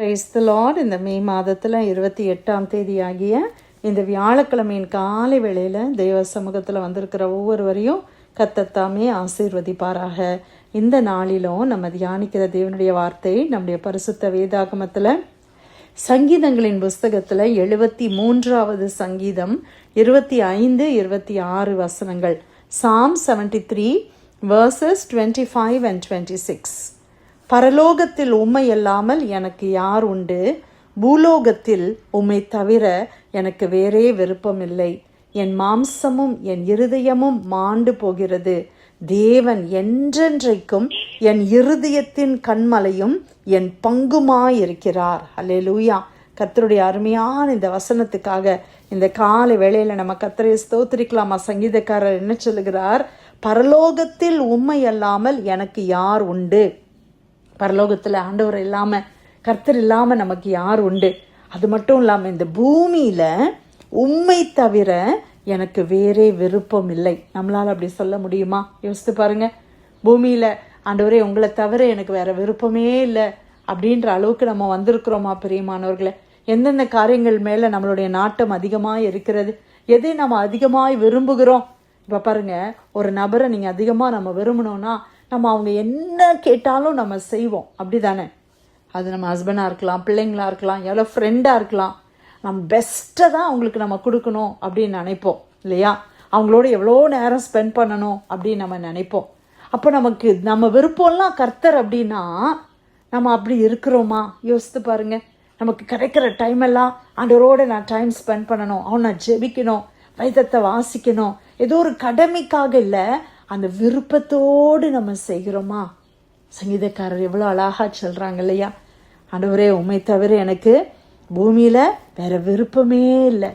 Praise the Lord. இந்த மே மாதத்தில் 28ஆம் தேதி ஆகிய இந்த வியாழக்கிழமையின் காலை வேளையில் தெய்வ சமூகத்தில் வந்திருக்கிற ஒவ்வொருவரையும் கர்த்தர் ஆசீர்வதிப்பாராக. இந்த நாளிலும் நம்ம தியானிக்கிற தேவனுடைய வார்த்தை நம்முடைய பரிசுத்த வேதாகமத்தில் சங்கீதங்களின் புஸ்தகத்தில் 73வது சங்கீதம் 25, 26 வசனங்கள். Psalm 73 verses 25 and 26. பரலோகத்தில் உம்மை அல்லாமல் எனக்கு யார் உண்டு? பூலோகத்தில் உம்மை தவிர எனக்கு வேறே விருப்பமில்லை. என் மாம்சமும் என் இருதயமும் மாண்டு போகிறது. தேவன் என்றென்றைக்கும் என் இருதயத்தின் கண்மலையும் என் பங்குமாயிருக்கிறார். அல்லேலூயா. கர்த்தருடைய அருமையான இந்த வசனத்துக்காக இந்த காலை வேளையில் நம்ம கர்த்தரை ஸ்தோத்திரிக்கலாமா? சங்கீதக்காரர் என்ன சொல்லுகிறார்? பரலோகத்தில் உம்மை அல்லாமல் எனக்கு யார் உண்டு? பரலோகத்தில் ஆண்டவர் இல்லாமல், கர்த்தர் இல்லாமல் நமக்கு யார் உண்டு? அது மட்டும் இல்லாமல் இந்த பூமியில் உம்மை தவிர எனக்கு வேறே விருப்பம் இல்லை. நம்மளால் அப்படி சொல்ல முடியுமா? யோசித்து பாருங்க. பூமியில் ஆண்டவரே உங்களை தவிர எனக்கு வேற விருப்பமே இல்லை அப்படின்ற அளவுக்கு நம்ம வந்திருக்கிறோமா பிரியமானவர்களே? எந்தெந்த காரியங்கள் மேலே நம்மளுடைய நாட்டம் அதிகமாக இருக்கிறது? எதை நம்ம அதிகமாக விரும்புகிறோம்? இப்போ பாருங்க, ஒரு நபரை நீங்கள் அதிகமாக நம்ம விரும்பணும்னா நம்ம அவங்க என்ன கேட்டாலும் நம்ம செய்வோம், அப்படி தானே? அது நம்ம ஹஸ்பண்டாக இருக்கலாம், பிள்ளைங்களாக இருக்கலாம், எவ்வளோ ஃப்ரெண்டாக இருக்கலாம். நம்ம பெஸ்ட்டை தான் அவங்களுக்கு நம்ம கொடுக்கணும் அப்படின்னு நினைப்போம் இல்லையா? அவங்களோட எவ்வளோ நேரம் ஸ்பெண்ட் பண்ணணும் அப்படின்னு நம்ம நினைப்போம். அப்போ நமக்கு நம்ம விருப்பம்லாம் கர்த்தர் அப்படின்னா நம்ம அப்படி இருக்கிறோமா? யோசித்து பாருங்க. நமக்கு கிடைக்கிற டைம் எல்லாம் ஆண்டவரோடு நான் டைம் ஸ்பெண்ட் பண்ணணும், அவனை ஜெபிக்கணும், வேதத்தை வாசிக்கணும், ஏதோ ஒரு கடமைக்காக இல்லை, அந்த விருப்பத்தோடு நம்ம செய்கிறோமா? சங்கீதக்காரர் எவ்வளோ அழகாக சொல்கிறாங்க இல்லையா? ஆண்டவரே உம்மை தவிர எனக்கு பூமியில் வேற விருப்பமே இல்லை,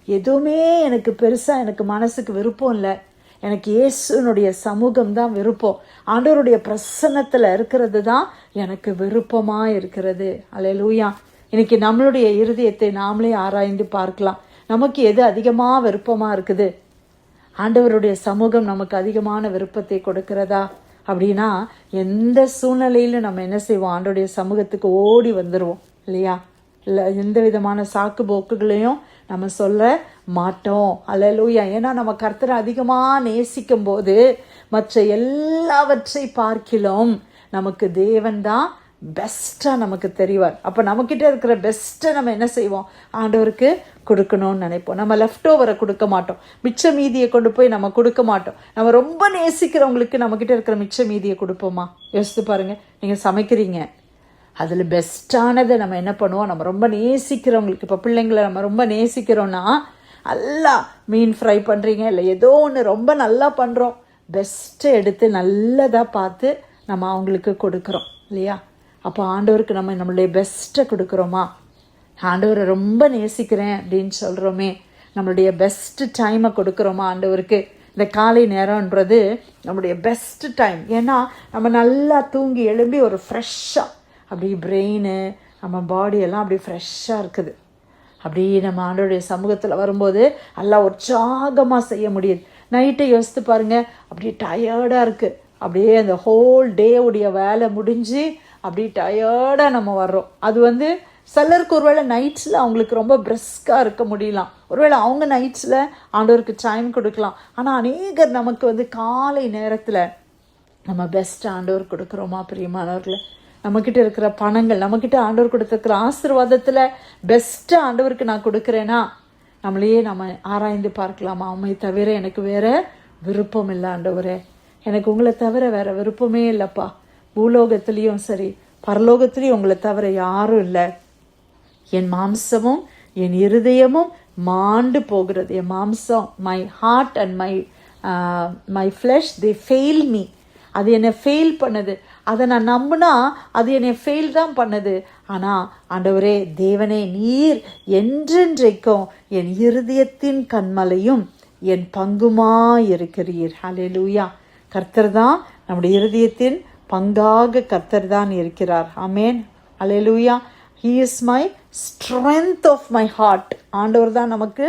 எதுவுமே எனக்கு பெருசாக எனக்கு மனசுக்கு விருப்பம் இல்லை, எனக்கு இயேசுனுடைய சமூகம் தான் விருப்பம், ஆண்டவருடைய பிரசன்னத்தில் இருக்கிறது தான் எனக்கு விருப்பமாக இருக்கிறது. அல்லேலூயா. இன்னைக்கு நம்மளுடைய இருதயத்தை நாமளே ஆராய்ந்து பார்க்கலாம். நமக்கு எது அதிகமாக விருப்பமாக இருக்குது? ஆண்டவருடைய சமூகம் நமக்கு அதிகமான விருப்பத்தை கொடுக்கிறதா? அப்படின்னா எந்த சூழ்நிலையிலும் நம்ம என்ன செய்வோம்? ஆண்டவருடைய சமூகத்துக்கு ஓடி வந்துடுவோம் இல்லையா? இல்லை, எந்த விதமான சாக்கு போக்குகளையும் நம்ம சொல்ல மாட்டோம். அல்லேலூயா. ஏன்னா நம்ம கர்த்தரை அதிகமாக நேசிக்கும் போது மற்ற எல்லாவற்றை பார்க்கிலும் நமக்கு தேவன் தான் பெஸ்ட்டாக நமக்கு தெரிவார். அப்போ நம்மக்கிட்ட இருக்கிற பெஸ்ட்டை நம்ம என்ன செய்வோம்? ஆண்டவருக்கு கொடுக்கணும்னு நினைப்போம். நம்ம லெஃப்ட் ஓவரை கொடுக்க மாட்டோம், மிச்ச மீதியை கொண்டு போய் நம்ம கொடுக்க மாட்டோம். நம்ம ரொம்ப நேசிக்கிறவங்களுக்கு நம்மக்கிட்ட இருக்கிற மிச்ச மீதியை கொடுப்போமா? யோசித்து பாருங்கள். நீங்கள் சமைக்கிறீங்க, அதில் பெஸ்ட்டானதை நம்ம என்ன பண்ணுவோம்? நம்ம ரொம்ப நேசிக்கிறவங்களுக்கு, இப்போ பிள்ளைங்களை நம்ம ரொம்ப நேசிக்கிறோன்னா நல்லா மீன் ஃப்ரை பண்ணுறீங்க, இல்லை ஏதோ ஒன்று ரொம்ப நல்லா பண்ணுறோம், பெஸ்ட்டை எடுத்து நல்லதாக பார்த்து நம்ம அவங்களுக்கு கொடுக்குறோம் இல்லையா? அப்போ ஆண்டவருக்கு நம்ம நம்மளுடைய பெஸ்ட்டை கொடுக்குறோமா? ஆண்டவரை ரொம்ப நேசிக்கிறேன் அப்படின்னு சொல்கிறோமே, நம்மளுடைய பெஸ்ட்டு டைமை கொடுக்குறோமா ஆண்டவருக்கு? இந்த காலை நேரம்ன்றது நம்மளுடைய பெஸ்ட்டு டைம். ஏன்னா நம்ம நல்லா தூங்கி எழும்பி ஒரு ஃப்ரெஷ்ஷாக அப்படி பிரெயின், நம்ம பாடியெல்லாம் அப்படி ஃப்ரெஷ்ஷாக இருக்குது. அப்படி நம்ம ஆண்டவருடைய சமூகத்தில் வரும்போது எல்லாம் உற்சாகமாக செய்ய முடியுது. நைட்டை யோசித்து பாருங்கள், அப்படியே டயர்டாக இருக்குது, அப்படியே அந்த ஹோல் டே உடைய வேலை முடிஞ்சு அப்படி டயர்டாக நம்ம வர்றோம். அது சிலருக்கு ஒருவேளை நைட்ஸில் அவங்களுக்கு ரொம்ப பிரிஸ்காக இருக்க முடியலாம், ஒருவேளை அவங்க நைட்ஸில் ஆண்டவருக்கு டைம் கொடுக்கலாம். ஆனால் அநேகர் நமக்கு காலை நேரத்தில் நம்ம பெஸ்ட் ஆண்டவர் கொடுக்குறோமா பிரியமானவர்களே? நம்மக்கிட்ட இருக்கிற பணங்கள், நம்மக்கிட்ட ஆண்டவர் கொடுத்துருக்கிற ஆசீர்வாதத்தில் பெஸ்ட்டு ஆண்டவருக்கு நான் கொடுக்குறேன்னா நம்மளையே நம்ம ஆராய்ந்து பார்க்கலாமா? உம்மை தவிர எனக்கு வேற விருப்பம் இல்லை ஆண்டவரே, எனக்கு உங்களை தவிர வேற விருப்பமே இல்லைப்பா. பூலோகத்துலேயும் சரி பரலோகத்துலேயும் உங்களை தவிர யாரும் இல்லை. என் மாம்சமும் என் இருதயமும் மாண்டு போகிறது. என் மாம்சம், my heart and my flesh, they fail me. அது என்னை ஃபெயில் பண்ணுது. அதை நான் நம்பினா அது என்னை ஃபெயில் தான் பண்ணுது. ஆனால் ஆண்டவரே தேவனே, நீர் என்றென்றைக்கும் என் இருதயத்தின் கண்மலையும் என் பங்குமாயிருக்கிறீர். ஹல்லேலூயா. கர்த்தர் தான் நம்முடைய இருதயத்தின் பங்காக கர்த்தர் தான் இருக்கிறார். ஆமேன். ஹல்லேலூயா. He is my strength of my heart. ஆண்டவர் தான் நமக்கு,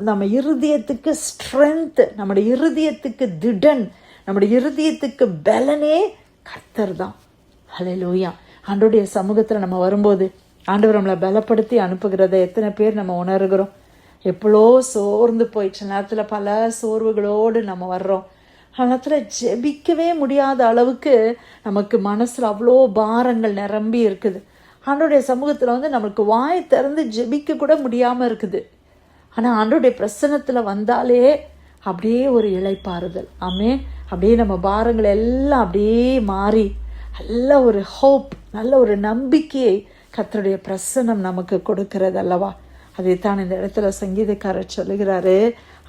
நம்ம இருதயத்துக்கு ஸ்ட்ரென்த், நம்முடைய இருதயத்துக்கு திடன், நம்முடைய இருதயத்துக்கு பலனே கர்த்தர் தான். ஹல்லேலூயா. ஆண்டவருடைய சமூகத்தில் நம்ம வரும்போது ஆண்டவர் நம்மளை பலப்படுத்தி அனுப்புகிறத எத்தனை பேர் நம்ம உணர்கிறோம்? எப்பளோ சோர்ந்து போயிடுச்சு நேரத்தில் பல சோர்வுகளோடு நம்ம வர்றோம். நேரத்தில் ஜெபிக்கவே முடியாத அளவுக்கு நமக்கு மனசில் அவ்வளோ பாரங்கள் நிரம்பி இருக்குது. ஆண்டோடைய சமூகத்தில் நமக்கு வாய் திறந்து ஜெபிக்க கூட முடியாமல் இருக்குது. ஆனால் ஆண்டோடைய பிரசன்னத்தில் வந்தாலே அப்படியே ஒரு இளைப்பாறுதல். அப்படியே நம்ம பாரங்கள் எல்லாம் அப்படியே மாறி நல்ல ஒரு ஹோப், நல்ல ஒரு நம்பிக்கையை கர்த்தருடைய பிரசன்னம் நமக்கு கொடுக்கிறது அல்லவா? அதைத்தான் இந்த இடத்துல சங்கீதக்காரர் சொல்லுகிறாரு,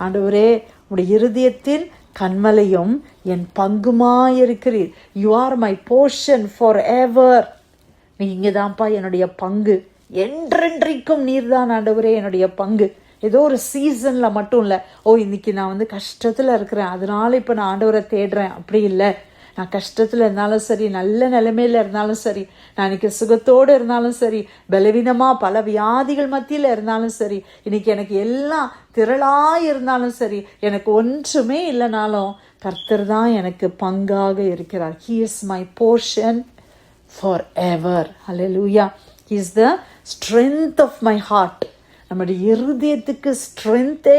ஆண்டவரே உடைய இருதயத்தின் கண்மலையும் என் பங்குமாயிருக்கிறீர். You are my portion forever. நீங்க தான்ப்பா என்னுடைய பங்கு, என்றென்றைக்கும் நீர்தான் ஆண்டவரே என்னுடைய பங்கு. ஏதோ ஒரு சீசனில் மட்டும் இல்லை, இன்னைக்கு நான் கஷ்டத்தில் இருக்கிறேன் அதனால இப்போ நான் ஆண்டவரை தேடுறேன், அப்படி இல்லை. நான் கஷ்டத்தில் இருந்தாலும் சரி, நல்ல நிலைமையில் இருந்தாலும் சரி, நான் இன்னைக்கு சுகத்தோடு இருந்தாலும் சரி, பலவீனமாக பல வியாதிகள் மத்தியில் இருந்தாலும் சரி, இன்னைக்கு எனக்கு எல்லாம் திரளாக இருந்தாலும் சரி, எனக்கு ஒன்றுமே இல்லைனாலும் கர்த்தர் தான் எனக்கு பங்காக இருக்கிறார். He is my portion forever. Hallelujah. He is the strength of my heart. நம்முடைய இருதயத்துக்கு ஸ்ட்ரென்த்தே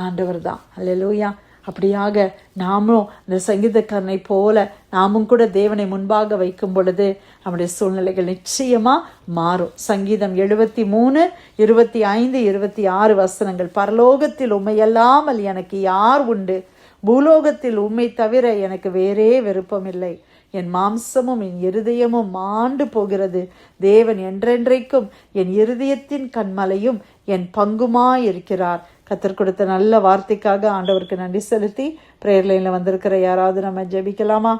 ஆண்டவர் தான். ஹல்லேலூயா. அப்படியாக நாமும் இந்த சங்கீதக்காரனை போல நாமும் கூட தேவனை முன்பாக வைக்கும் பொழுது நம்முடைய சூழ்நிலைகள் நிச்சயமாக மாறும். சங்கீதம் 73, 25, 26 வசனங்கள். பரலோகத்தில் உம்மையல்லாமல் எனக்கு யார் உண்டு? பூலோகத்தில் உம்மை தவிர எனக்கு வேறே விருப்பமில்லை. என் மாம்சமும் என் இருதயமும் மாண்டு போகிறது. தேவன் என்றென்றைக்கும் என் இருதயத்தின் கண்மலையும் என் பங்குமாயிருக்கிறார். கர்த்தர் கொடுத்த நல்ல வார்த்தைக்காக ஆண்டவருக்கு நன்றி செலுத்தி பிரேயர் லைனில் வந்திருக்கிற யாராவது நம்ம ஜெபிக்கலாமா?